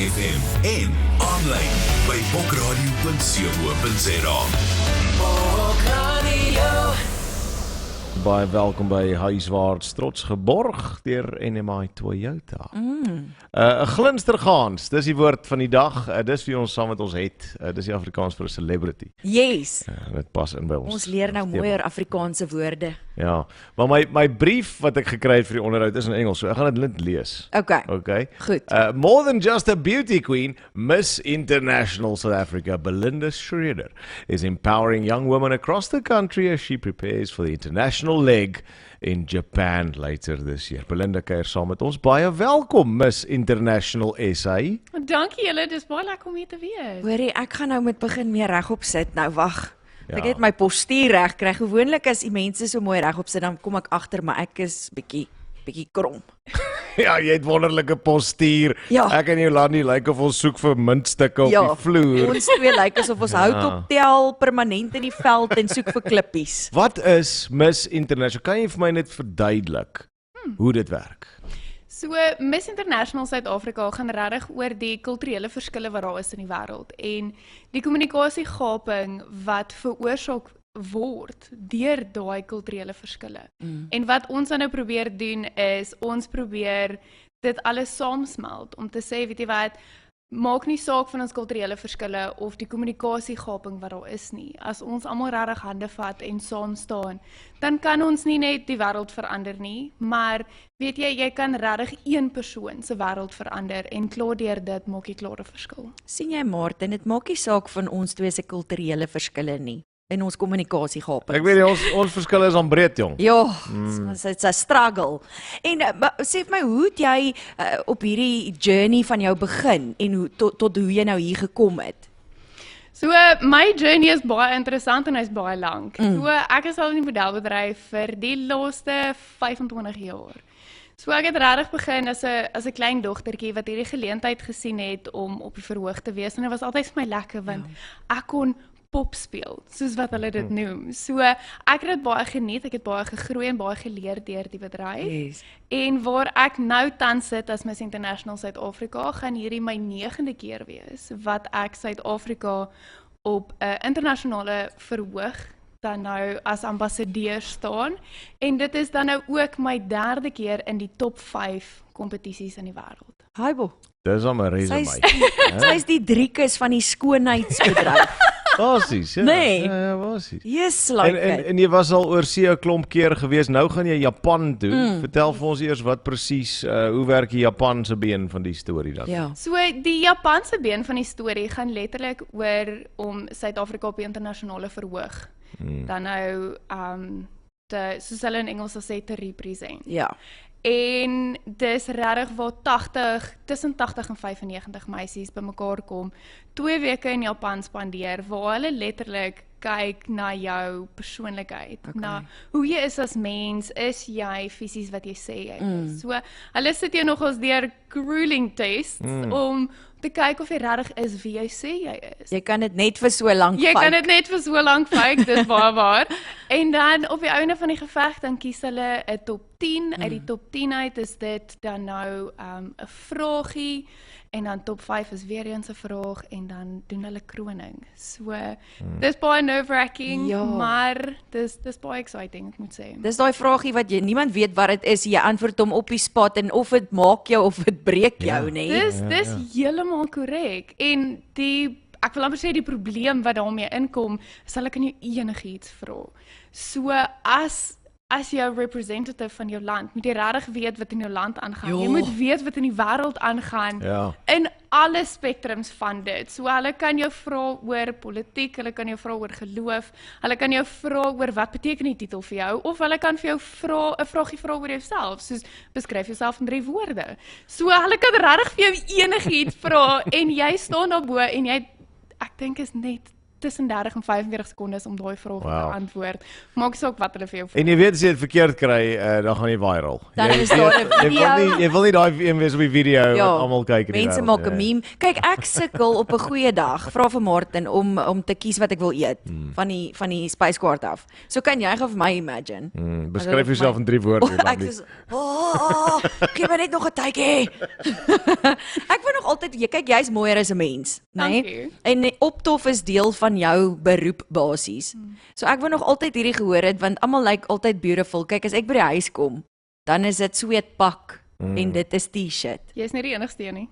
FM en aanlyn by bokradio.co.za. Baie welkom by Huiswaarts trots geborg deur NMI Toyota. 'n Glinstergaans, dis die woord van die dag. Dis wie ons saam met ons het. Dis die Afrikaans vir 'n celebrity. Yes. Dit pas in by ons. Ons leer nou mooier Afrikaanse woorde. Ja, maar my brief wat ek gekry het vir die onderhoud is in Engels, so ek gaan dit net lees. Okay. Goed. More than just a beauty queen, Miss International South Africa, Belinda Schroeder, is empowering young women across the country as she prepares for the international leg in Japan later this year. Belinda kuier saam met ons. Baie welkom, Miss International SA. Dankie julle, dis baie lekker om hier te wees. Hoorie, ek gaan nou met begin meer regop sit. Nou wag. Ja. Ek het my postuur reg kry. Gewoonlik as die mense so mooi regop sit, dan kom ek agter, maar ek is bietjie krom. Ja, jy het wonderlike postuur. Ja. Ek en Jolandi lyk of ons soek vir muntstukke op die vloer. Ons twee lyk asof ons hout optel permanent in die veld en soek vir klippies. Wat is Miss International? Kan jy vir my net verduidelik hoe dit werk? So Miss International Suid-Afrika gaan regtig oor die kulturele verskille wat daar is in die wêreld en die kommunikasiegaping wat veroorsaak word deur daai kulturele verskille. En wat ons nou probeer doen is ons probeer dit alles saamsmelt om te sê, weet jy wat, maak nie saak van ons kulturele verskille of die kommunikasiegaping wat daar is nie. As ons almal regtig hande vat en saam staan, dan kan ons nie net die wêreld verander nie, maar weet jy kan regtig een persoon se wêreld verander en klaar deur dit maak jy klaar 'n verskil. Sien jy, Martin, dit maak nie saak van ons twee se kulturele verskille nie in ons kommunikasiegaping. Ek weet nie, ons verskille is aan breed, jong. Ja, it's a struggle. En sê vir my, hoe het jy op hierdie journey van jou begin en hoe, tot hoe jy nou hier gekom het? So my journey is baie interessant en hy's baie lank. So ek is al in die modelbedryf vir die laaste 25 jaar. So ek het regtig begin as 'n klein dogtertjie wat hierdie geleentheid gesien het om op die verhoog te wees en dit was altyd vir my lekker want ek kon pop speel, soos wat hulle dit noem. So ek het dit baie geniet, ek het baie gegroei en baie geleer deur die bedryf. Yes. En waar ek nou tans sit as Miss International Suid-Afrika, gaan hierdie my 9de keer wees wat ek Suid-Afrika op 'n internasionale verhoog dan nou as ambassadeur staan. En dit is dan nou ook my 3de keer in die top 5 kompetisies in die wêreld. Haibo. Dis al my resume. Sy is die Driekus van die skoonheidsbedryf. Basies, ja. Nee. Ja, basies. Yes, like En jy was al oor see 'n klomp keer gewees. Nou gaan jy Japan toe. Vertel vir ons eers wat presies, hoe werk die Japanse been van die storie dan? Ja. So die Japanse been van die storie gaan letterlik oor om Suid-Afrika op die internasionale verhoog dan nou soos hulle in Engels sê te represent. Ja. En dis regtig waar tussen 80 en 95 meisies bymekaar kom, 2 weke in Japan spandeer waar hulle letterlik kyk na jou persoonlikheid, na hoe jy is as mens, is jy fisies wat jy sê jy is. So hulle sit jou nogals deur grueling tests om te kyk of jy regtig is wie jy sê jy is. Jy kan dit net vir so lank Jy kan dit net vir so lank fake, dis baie waar. En dan op die einde van die geveg dan kies hulle 'n top 10. Uit die top 10 uit is dit dan nou 'n vraagie en dan top 5 is weer eens 'n vraag en dan doen hulle kroning. So dis baie nerve-wracking, maar dis baie exciting, ek moet sê. Dis daai vraagie wat niemand weet wat dit is, jy antwoord hom op die spot en of dit maak jou of dit breek jou, nê? Dis heeltemal korrek. En ek wil amper sê die probleem wat daarmee inkom, is hulle kan jou enigiets vra. So as jou representative van jou land, moet jy regtig weet wat in jou land aangaan. Jy moet weet wat in die wêreld aangaan. In alle spektrums van dit. So hulle kan jou vra oor politiek, hulle kan jou vra oor geloof, hulle kan jou vra oor wat beteken die titel vir jou, of hulle kan vir jou 'n vraagie vra oor jouself, soos beskryf jouself in 3 woorde. So hulle kan regtig vir jou enigiets vra en jy staan daarbo en ek dink is net tussen 30 en 45 sekondes om daai vraag Wow. te antwoord. Maak saak wat hulle vir jou vra. En jy weet as jy dit verkeerd kry, dan gaan jy viral. Dan Jy is daar 'n video. Jy wil nie daai een wees op die video Ja, wat almal kyk in die mense wêreld maak 'n nie. meme. Kyk, ek sukkel op 'n goeie dag, vra vir Martin om te kies wat ek wil eet van die spyskaart af. So kan jy gou vir my imagine. Beskryf jouself in 3 woorde. Ek is gee my net nog 'n tydjie. Ek wil nog altyd, jy kyk, jy's mooier as 'n mens, né? Dankie. En optof is deel van jou beroep basies. So ek wil nog altyd hierdie gehoor het want almal lyk altyd beautiful. Kyk, as ek by die huis kom, dan is dit sweetpak en dit is T-shirt. Jy's nie die enigste een nie.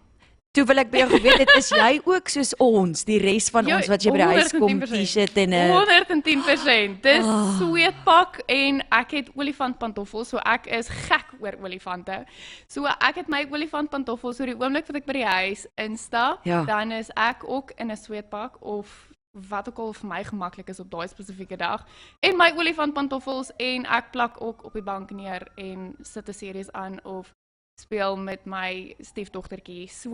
Toe wil ek by jou geweet het, is jy ook soos ons, die res van Ja, ons wat jy by die huis kom, 110%. T-shirt en 'n 110%. Dis sweetpak en ek het olifantpantoffels, so ek is gek oor olifante. So ek het my olifantpantoffels, so die oomblik wat ek by die huis instap, Ja. dan is ek ook in 'n sweetpak of wat ook al vir my gemaklik is op daai spesifieke dag. En my olifantpantoffels en ek plak ook op die bank neer en sit 'n series aan of speel met my stiefdogtertjie. So,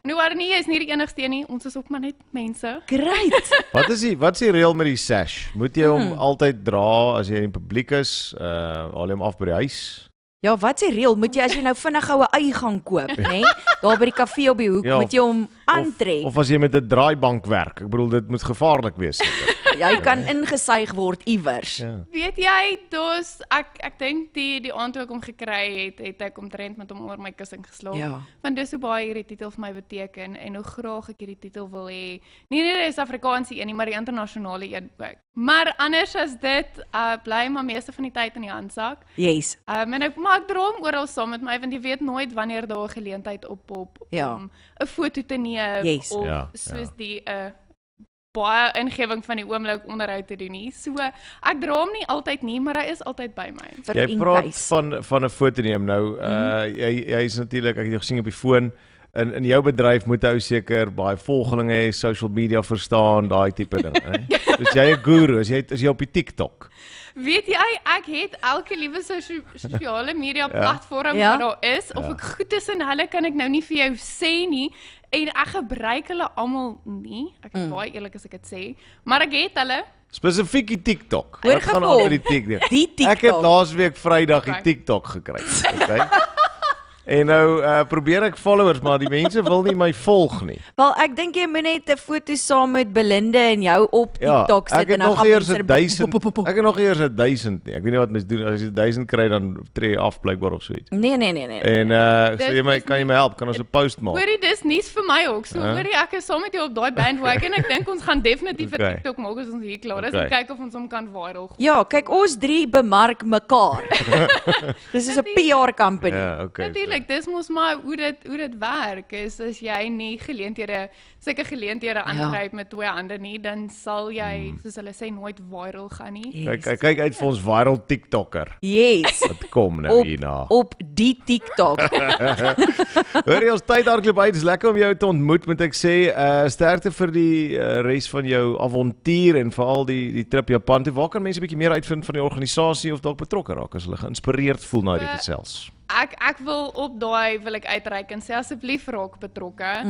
nou maar nie, jy is nie die enigste een nie. Ons is ook maar net mense. great. Wat is die reël met die sash? Moet jy hom altyd dra as jy in die publiek is? Haal jy hom af by die huis? Ja, wat is die reël? Moet jy as jy nou vinnig gou 'n ei gaan koop, nê? Daar by die kafee op die hoek, Ja, moet jy hom aantrek. Of as jy met 'n draaibank werk. Ek bedoel dit moet gevaarlik wees. seker. Jy kan ingesuig word iewers. Ja. Weet jy, ek dink die aand toe ek hom gekry het ek omtrent met hom oor my kussing geslaap. Ja. Want dis hoe baie hierdie titel vir my beteken en hoe graag ek hierdie titel wil hê. Nie net die Suid-Afrikaanse een nie, maar die internasionale een ook. Maar anders as dit, bly maar meeste van die tyd in die handsak. Yes. En ek droom oral saam met my want jy weet nooit wanneer daar 'n geleentheid oppop Ja. om 'n foto te neem Yes. of Ja, soos die baie ingewing van die oomblik onderhoud te doen nie. So ek dra hom nie altyd nie, maar hy is altyd by my. Vir Jy in praat case. van 'n foto neem nou. Jy is natuurlik, ek het jou gesien op die foon. In jou bedryf moet jy seker baie volgelinge hê, social media verstaan, daai tipe ding, hè. Dus jy 'n guru, as jy op die TikTok. Weet jy, ek het elke liewe sosiale media platform Ja. wat daar is, of ek goed is in hulle kan ek nou nie vir jou sê nie, en ek gebruik hulle almal nie. Ek is baie eerlik as ek dit sê, maar ek het hulle. Spesifiek die TikTok. Hoor Wat gaan gevolg. aan met die TikTok? Die Ek het TikTok. laasweek Vrydag die Okay. TikTok gekry. Okay? En nou probeer ek followers, maar die mense wil nie my volg nie. Wel, ek dink jy moet net 'n foto saam met Belinda en jou op TikTok sit ek het en dan nog gaan eers mense 1000. Ek het nog eers 1000 nie. Ek weet nie wat mens doen as jy 1000 kry dan tree jy af blykbaar of so iets. Nee. En sê jy my kan jy my help? Kan ons 'n post maak? Hoorie, dis nuus vir my ook. So hoorie, ek is saam met jou op daai bandwagon en ek dink ons gaan definitief 'n Okay. TikTok maak as ons hier klaar is Okay. en kyk of ons hom kan viral gooi. Ja, kyk, ons 3 bemark mekaar. Dis is 'n PR company. Ja, okay. Natuurlik, dis mos maar hoe dit werk. Is as jy nie sulke geleenthede aangryp met twee hande nie, dan sal jy, soos hulle sê, nooit viral gaan nie. Kyk uit vir ons viral TikToker. Yes. Wat kom nou hierna? Op die TikTok. Hoor jy ons tyd hardloop uit. Dis lekker om jou te ontmoet, moet ek sê. Sterkte vir die res van jou avontuur en veral die trip Japan toe. Waar kan mense 'n bietjie meer uitvind van die organisasie of dalk betrokke raak as hulle geïnspireerd voel na die gesels? Ek wil op daai wil ek uitreik en sê asseblief raak betrokke.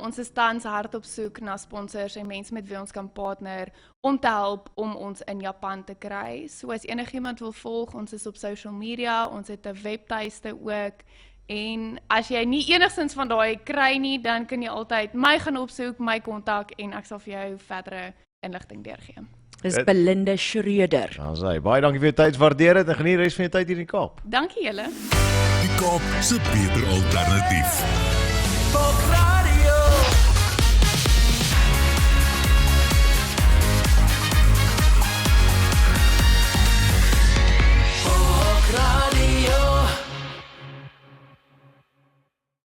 Ons is tans hard op soek na sponsors en mense met wie ons kan partner om te help om ons in Japan te kry. So as enigiemand wil volg, ons is op social media, ons het 'n webtuiste ook. En as jy nie enigstens van daai kry nie, dan kan jy altyd my gaan opsoek, my kontak en ek sal vir jou verdere inligting deurgee. Dis Belinda Schreuder. Dan sê baie dankie vir jou tyd, waardeer dit en geniet die res van jou tyd hier in die Kaap. Dankie julle. Die Kaap se beter alternatief. Pop